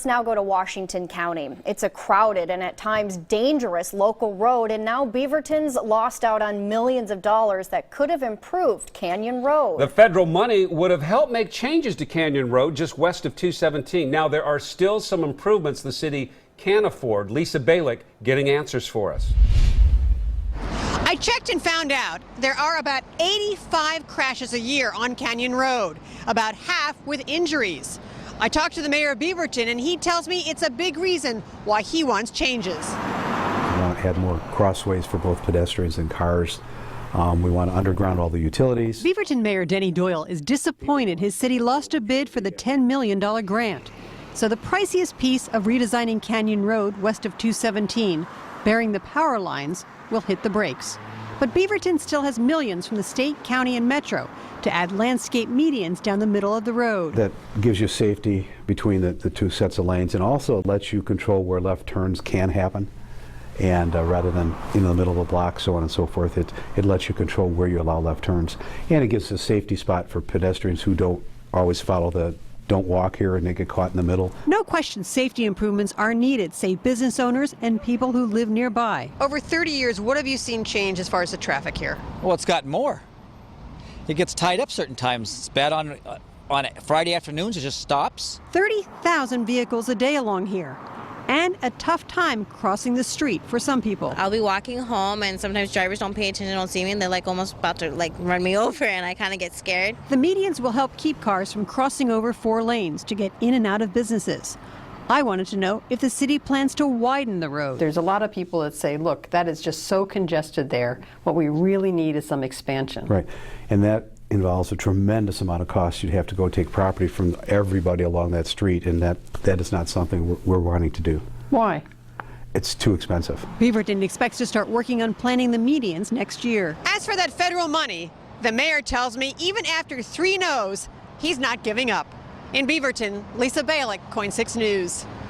Let's now go to Washington County. It's a crowded and at times dangerous local road, and now Beaverton's lost out on millions of dollars that could have improved Canyon Road. The federal money would have helped make changes to Canyon Road just west of 217. Now there are still some improvements the city can afford. Lisa Balick getting answers for us. I checked and found out there are about 85 crashes a year on Canyon Road, about half with injuries. I talked to the mayor of Beaverton, and he tells me it's a big reason why he wants changes. We want to add more crossways for both pedestrians and cars. We want to underground all the utilities. Beaverton Mayor Denny Doyle is disappointed his city lost a bid for the $10 million grant. So the priciest piece of redesigning Canyon Road west of 217, bearing the power lines, will hit the brakes. But Beaverton still has millions from the state, county, and metro to add landscape medians down the middle of the road. That gives you safety between the two sets of lanes, and also lets you control where left turns can happen. And rather than in the middle of the block, so on and so forth, it lets you control where you allow left turns. And it gives a safety spot for pedestrians who don't always follow don't walk here and they get caught in the middle. No question safety improvements are needed, say business owners and people who live nearby. Over 30 years, what have you seen change as far as the traffic here? Well, it's gotten more. It gets tied up certain times. It's bad on Friday afternoons, it just stops. 30,000 vehicles a day along here. And a tough time crossing the street for some people. I'll be walking home and sometimes drivers don't pay attention, don't see me, and they're like almost about to run me over, and I kind of get scared. The medians will help keep cars from crossing over 4 lanes to get in and out of businesses. I wanted to know if the city plans to widen the road. There's a lot of people that say, look, that is just so congested there. What we really need is some expansion. Right, and that involves a tremendous amount of cost. You'd have to go take property from everybody along that street, and that is not something we're wanting to do. Why? It's too expensive. Beaverton expects to start working on planning the medians next year. As for that federal money, the mayor tells me even after 3 no's, he's not giving up. In Beaverton, Lisa Balick, KOIN 6 News.